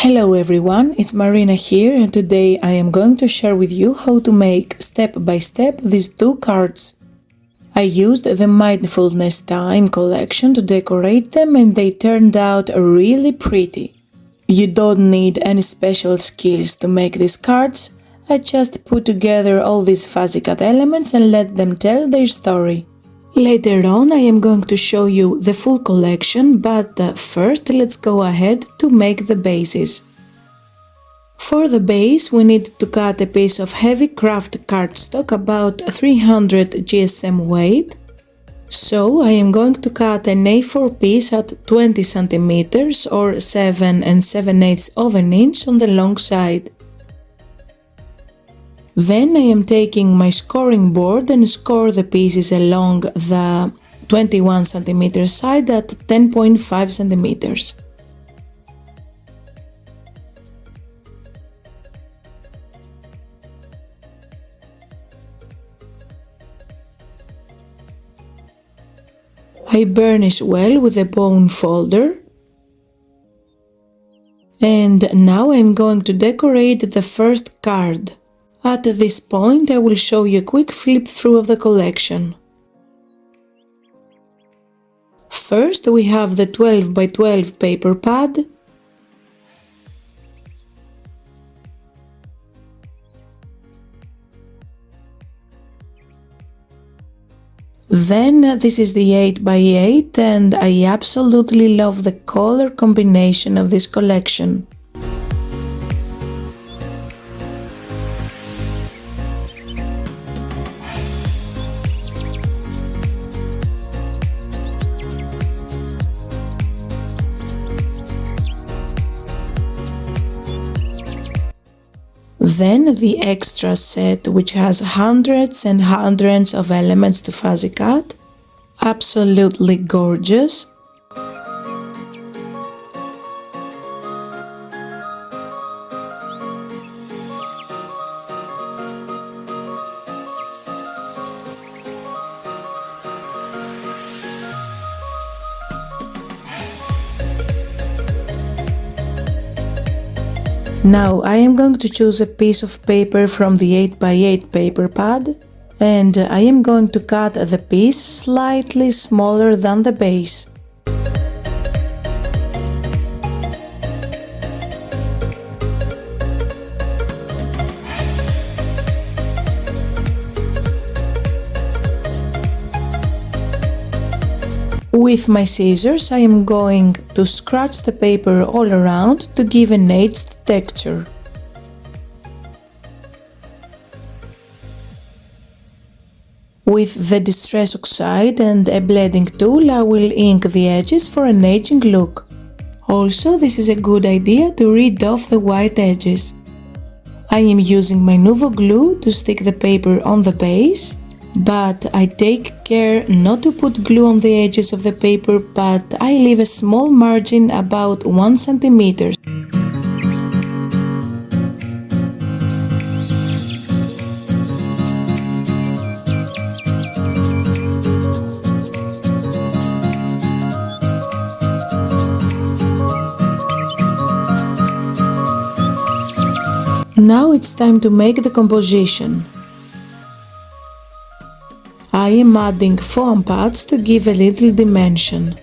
Hello everyone, it's Marina here, and today I am going to share with you how to make step by step these two cards. I used the Mindfulness Time collection to decorate them and they turned out really pretty. You don't need any special skills to make these cards. I just put together all these fuzzy cut elements and let them tell their story. Later on I am going to show you the full collection, but first let's go ahead to make the bases. For the base we need to cut a piece of heavy craft cardstock about 300 GSM weight. So I am going to cut an A4 piece at 20 cm or 7 7/8 of an inch on the long side. Then I am taking my scoring board and score the pieces along the 21 cm side at 10.5 cm. I burnish well with a bone folder. And now I am going to decorate the first card. At this point I will show you a quick flip through of the collection. First we have the 12 by 12 paper pad. Then this is the 8 by 8 and I absolutely love the color combination of this collection. Then the extra set, which has hundreds and hundreds of elements to fuzzy cut. Absolutely gorgeous. Now I am going to choose a piece of paper from the 8 by 8 paper pad and I am going to cut the piece slightly smaller than the base. With my scissors I am going to scratch the paper all around to give an edged texture. With the Distress Oxide and a blending tool I will ink the edges for an edging look. Also this is a good idea to rid off the white edges. I am using my Nuvo glue to stick the paper on the base. But I take care not to put glue on the edges of the paper, but I leave a small margin about 1 centimeter. Now it's time to make the composition. I am adding foam pads to give a little dimension.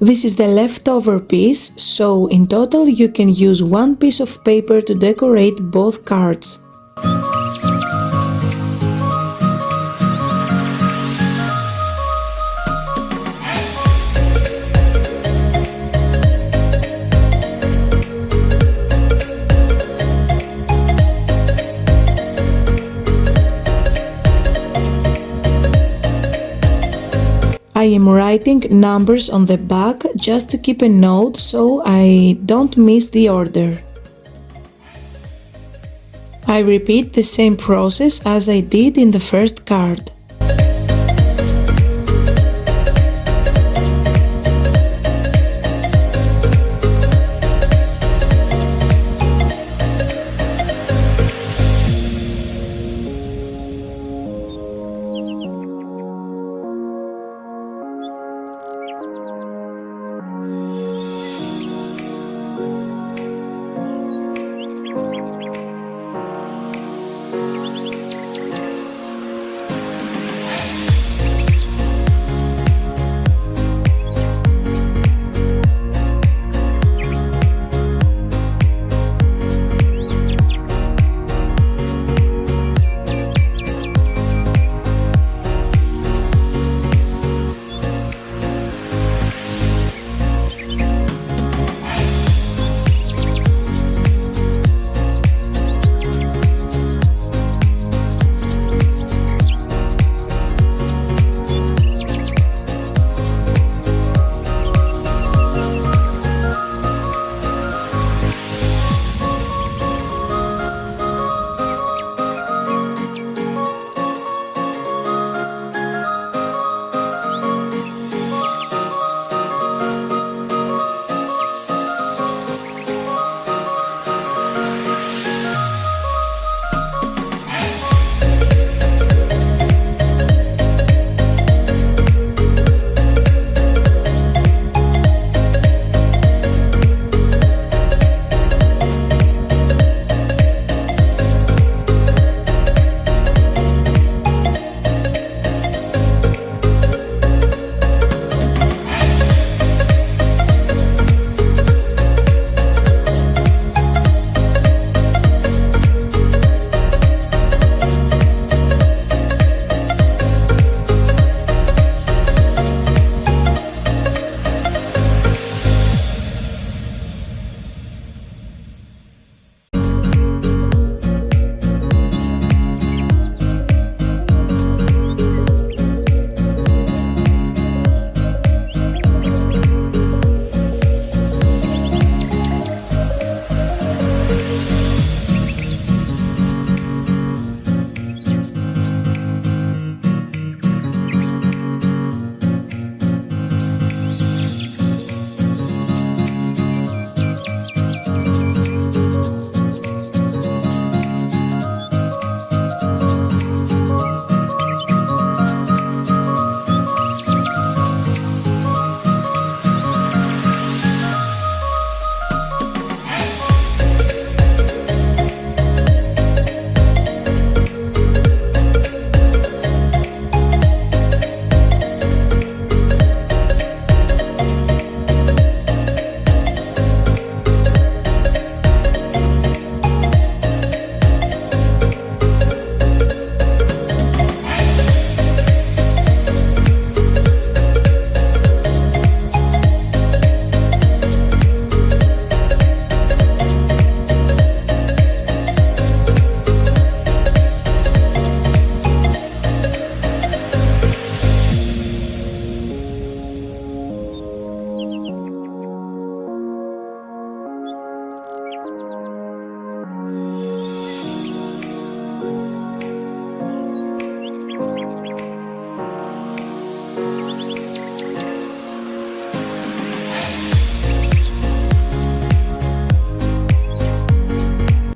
This is the leftover piece, so in total you can use one piece of paper to decorate both cards. I am writing numbers on the back just to keep a note so I don't miss the order. I repeat the same process as I did in the first card.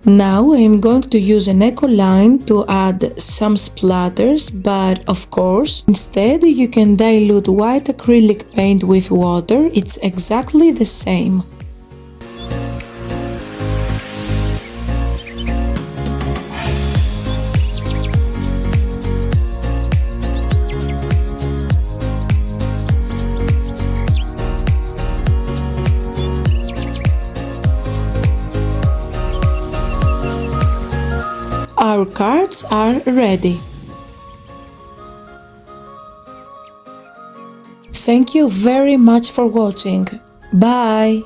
Now I am going to use an echo line to add some splatters, but of course, instead you can dilute white acrylic paint with water, it's exactly the same. Our cards are ready. Thank you very much for watching. Bye!